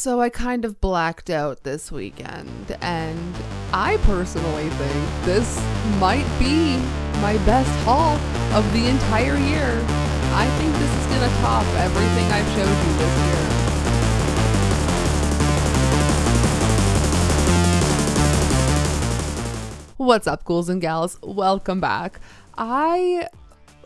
So I kind of blacked out this weekend, and I personally think this might be my best haul of the entire year. I think this is gonna top everything I've showed you this year. What's up, ghouls and gals? Welcome back. I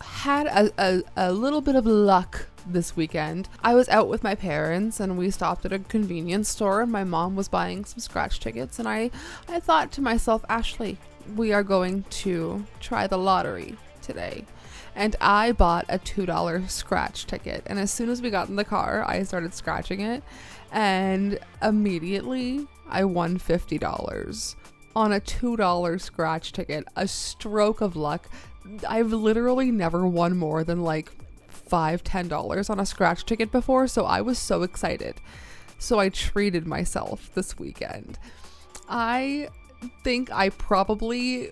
had a little bit of luck this weekend. I was out with my parents and we stopped at a convenience store, and my mom was buying some scratch tickets, and I thought to myself, Ashley, we are going to try the lottery today. And I bought a $2 scratch ticket, and as soon as we got in the car, I started scratching it, and immediately I won $50 on a $2 scratch ticket. A stroke of luck. I've literally never won more than like $5-10 on a scratch ticket before, so I was so excited. So I treated myself this weekend. I think I probably,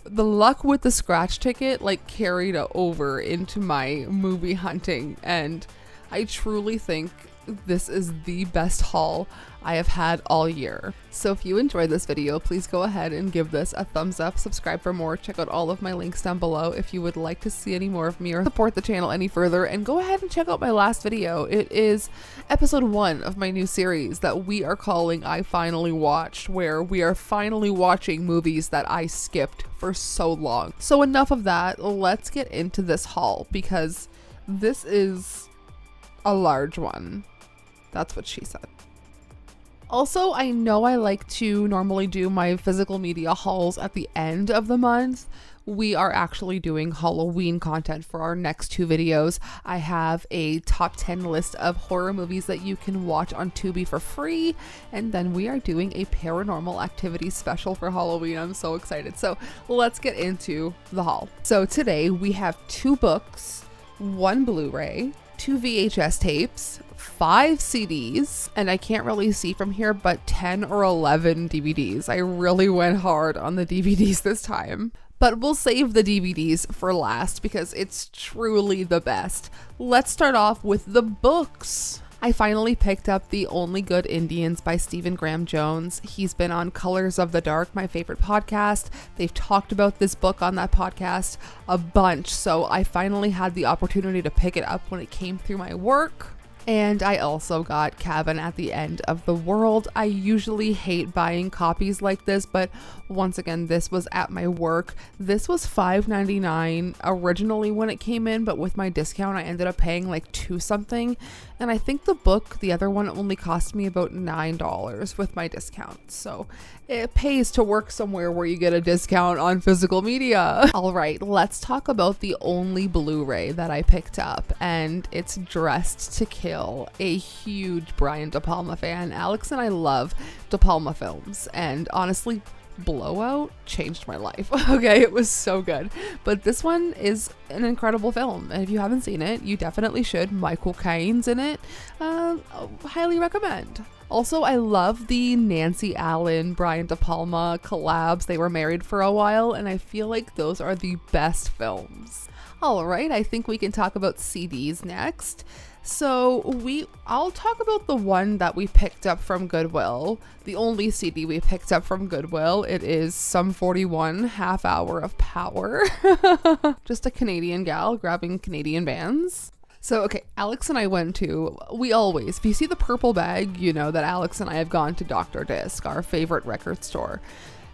the luck with the scratch ticket like carried over into my movie hunting, and I truly think this is the best haul I have had all year. So if you enjoyed this video, please go ahead and give this a thumbs up, subscribe for more, check out all of my links down below if you would like to see any more of me or support the channel any further, and go ahead and check out my last video. It is episode 1 of my new series that we are calling I Finally Watched, where we are finally watching movies that I skipped for so long. So enough of that, let's get into this haul, because this is a large one. That's what she said. Also, I know I like to normally do my physical media hauls at the end of the month. We are actually doing Halloween content for our next 2 videos. I have a top 10 list of horror movies that you can watch on Tubi for free, and then we are doing a paranormal activity special for Halloween. I'm so excited. So let's get into the haul. So today we have 2 books, 1 Blu-ray, 2 VHS tapes, 5 CDs, and I can't really see from here, but 10 or 11 DVDs. I really went hard on the DVDs this time, but we'll save the DVDs for last because it's truly the best. Let's start off with the books. I finally picked up The Only Good Indians by Stephen Graham Jones. He's been on Colors of the Dark, my favorite podcast. They've talked about this book on that podcast a bunch, so I finally had the opportunity to pick it up when it came through my work. And I also got Cabin at the End of the World. I usually hate buying copies like this, but once again, this was at my work. This was $5.99 originally when it came in, but with my discount, I ended up paying like $2 something. And I think the book, the other one, only cost me about $9 with my discount. So it pays to work somewhere where you get a discount on physical media. All right, let's talk about the only Blu-ray that I picked up, and it's Dressed to Kill. A huge Brian De Palma fan. Alex and I love De Palma films, and honestly, Blowout changed my life. Okay, it was so good. But this one is an incredible film, and if you haven't seen it, you definitely should. Michael Caine's in it. Highly recommend. Also, I love the Nancy Allen, Brian De Palma collabs. They were married for a while, and I feel like those are the best films. All right, I think we can talk about CDs next. So I'll talk about the one that we picked up from Goodwill, the only CD we picked up from Goodwill. It is Sum 41, Half Hour of Power. Just a Canadian gal grabbing Canadian bands. So, okay, Alex and I went to, if you see the purple bag, you know that Alex and I have gone to Dr. Disc, our favorite record store.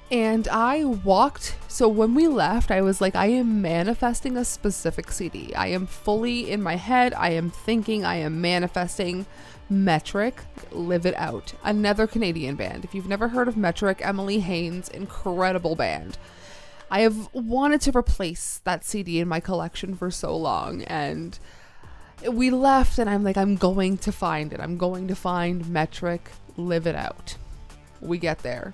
And I walked, so when we left, I was like, I am manifesting a specific CD. I am fully in my head. I am thinking, I am manifesting Metric, Live It Out, another Canadian band. If you've never heard of Metric, Emily Haines, incredible band. I have wanted to replace that CD in my collection for so long, and we left, and I'm like, I'm going to find it. I'm going to find Metric, Live It Out. We get there.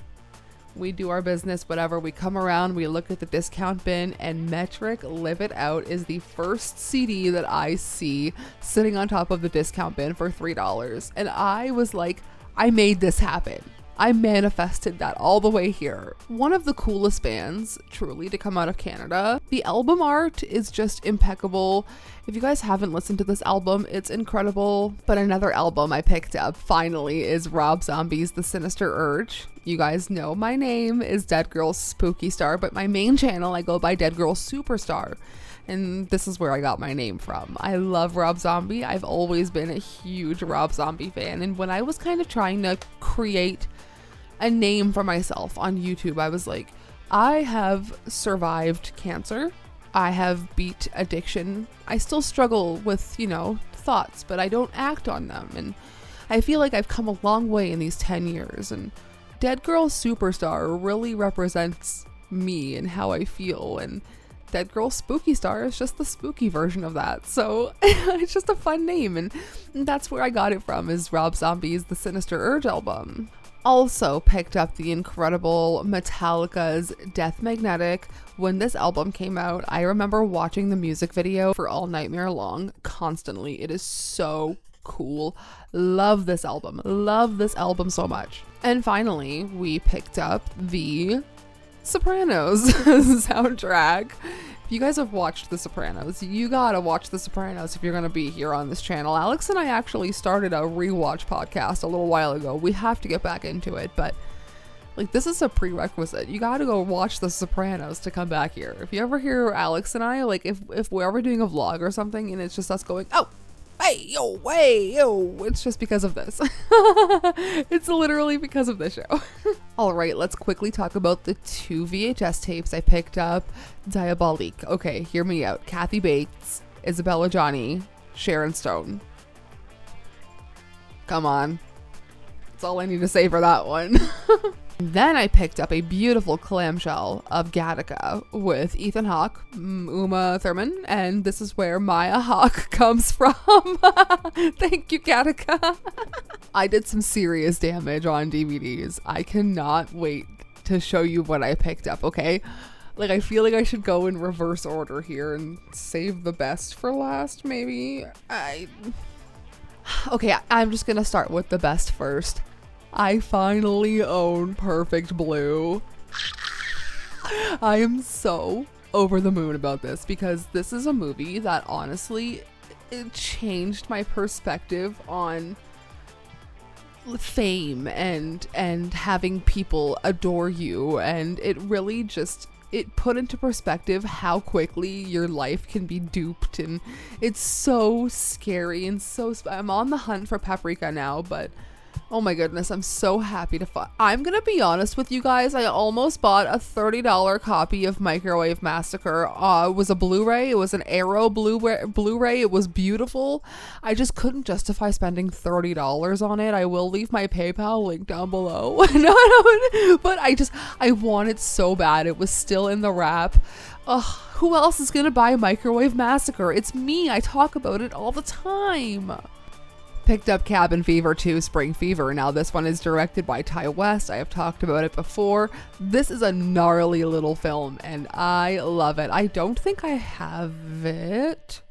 We do our business, whatever. We come around, we look at the discount bin, and Metric Live It Out is the first CD that I see sitting on top of the discount bin for $3. And I was like, I made this happen. I manifested that all the way here. One of the coolest bands, truly, to come out of Canada. The album art is just impeccable. If you guys haven't listened to this album, it's incredible. But another album I picked up, finally, is Rob Zombie's The Sinister Urge. You guys know my name is Deadgrl Spookystar, but my main channel, I go by Deadgrl Superstar. And this is where I got my name from. I love Rob Zombie. I've always been a huge Rob Zombie fan. And when I was kind of trying to create a name for myself on YouTube, I was like, I have survived cancer. I have beat addiction. I still struggle with, thoughts, but I don't act on them. And I feel like I've come a long way in these 10 years. And Deadgrl Superstar really represents me and how I feel. And Deadgrl Spookystar is just the spooky version of that. So it's just a fun name. And that's where I got it from, is Rob Zombie's The Sinister Urge album. Also picked up the incredible Metallica's Death Magnetic. When this album came out, I remember watching the music video for All Nightmare Long constantly. It is so cool. Love this album. Love this album so much. And finally, we picked up the Sopranos soundtrack. If you guys have watched The Sopranos, you gotta watch The Sopranos if you're gonna be here on this channel. Alex and I actually started a rewatch podcast a little while ago. We have to get back into it, but this is a prerequisite. You gotta go watch The Sopranos to come back here. If you ever hear Alex and I, if we're ever doing a vlog or something and it's just us going, oh, hey, yo, it's just because of this. It's literally because of this show. All right, let's quickly talk about the 2 VHS tapes I picked up. Diabolique. Okay, hear me out. Kathy Bates, Isabella Johnny, Sharon Stone. Come on. That's all I need to say for that one. Then I picked up a beautiful clamshell of Gattaca with Ethan Hawke, Uma Thurman, and this is where Maya Hawke comes from. Thank you, Gattaca. I did some serious damage on DVDs. I cannot wait to show you what I picked up, okay? I feel like I should go in reverse order here and save the best for last, maybe. Okay, I'm just gonna start with the best first. I finally own Perfect Blue. I am so over the moon about this because this is a movie that honestly, it changed my perspective on fame and having people adore you, and it really just, it put into perspective how quickly your life can be duped, and it's so scary and so I'm on the hunt for Paprika now, but oh my goodness, I'm so happy to find. I'm gonna be honest with you guys, I almost bought a $30 copy of Microwave Massacre. It was a Blu-ray, it was an Arrow Blu-ray, it was beautiful. I just couldn't justify spending $30 on it. I will leave my PayPal link down below. No, but I want it so bad. It was still in the wrap. Who else is gonna buy Microwave Massacre? It's me, I talk about it all the time. Picked up Cabin Fever 2 Spring Fever. Now this one is directed by Ty West. I have talked about it before. This is a gnarly little film and I love it. I don't think I have it.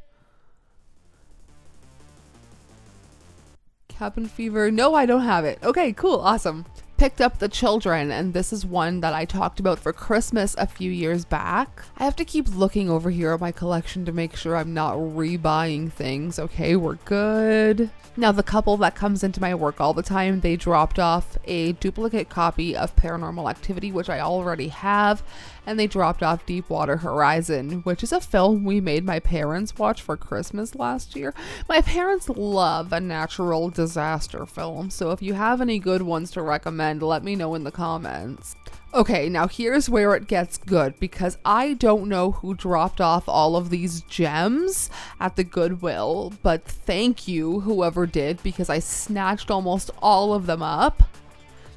Cabin Fever. No, I don't have it. Okay, cool. Awesome. Picked up The Children, and this is one that I talked about for Christmas a few years back. I have to keep looking over here at my collection to make sure I'm not rebuying things. Okay, we're good. Now, the couple that comes into my work all the time, they dropped off a duplicate copy of Paranormal Activity, which I already have, and they dropped off Deepwater Horizon, which is a film we made my parents watch for Christmas last year. My parents love a natural disaster film, so if you have any good ones to recommend, let me know in the comments. Okay, now here's where it gets good, because I don't know who dropped off all of these gems at the Goodwill, but thank you whoever did, because I snatched almost all of them up.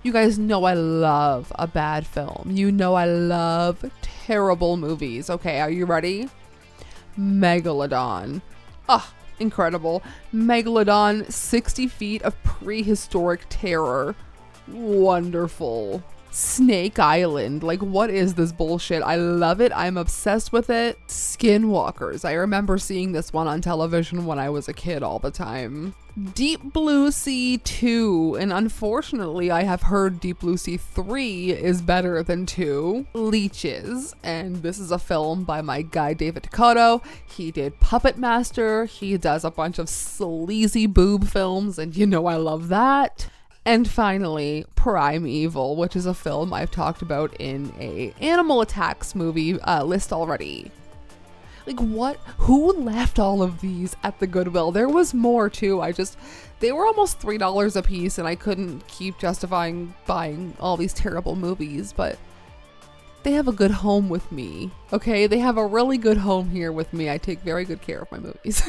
You guys know I love a bad film. You know I love terrible movies. Okay, are you ready? Megalodon. Incredible. Megalodon, 60 feet of prehistoric terror. Wonderful. Snake Island. Like, what is this bullshit? I love it. I'm obsessed with it. Skinwalkers. I remember seeing this one on television when I was a kid all the time. Deep Blue Sea 2, and unfortunately I have heard Deep Blue Sea 3 is better than 2. Leeches, and this is a film by my guy David Dakota. He did Puppet Master. He does a bunch of sleazy boob films, and you know I love that. And finally, Primeval, which is a film I've talked about in a Animal Attacks movie list already. Like, what? Who left all of these at the Goodwill? There was more too. They were almost $3 a piece, and I couldn't keep justifying buying all these terrible movies, but they have a good home with me. Okay, they have a really good home here with me. I take very good care of my movies.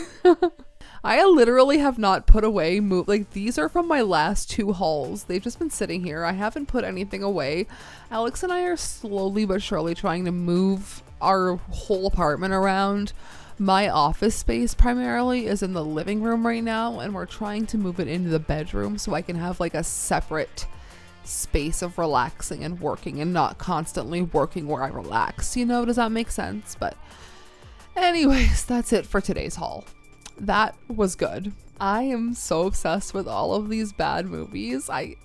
I literally have not put away like, these are from my last 2 hauls. They've just been sitting here. I haven't put anything away. Alex and I are slowly but surely trying to move our whole apartment around. My office space primarily is in the living room right now, and we're trying to move it into the bedroom so I can have like a separate space of relaxing and working, and not constantly working where I relax. You know, does that make sense? But anyways, that's it for today's haul. That was good. I am so obsessed with all of these bad movies. I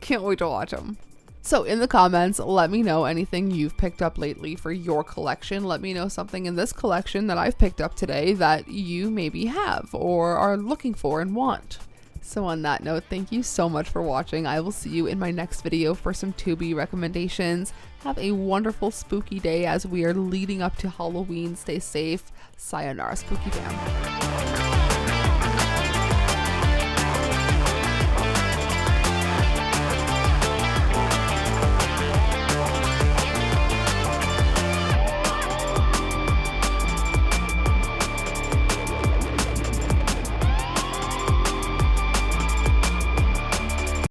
can't wait to watch them. So in the comments, let me know anything you've picked up lately for your collection. Let me know something in this collection that I've picked up today that you maybe have or are looking for and want. So on that note, thank you so much for watching. I will see you in my next video for some Tubi recommendations. Have a wonderful spooky day as we are leading up to Halloween. Stay safe. Sayonara, Spooky Fam.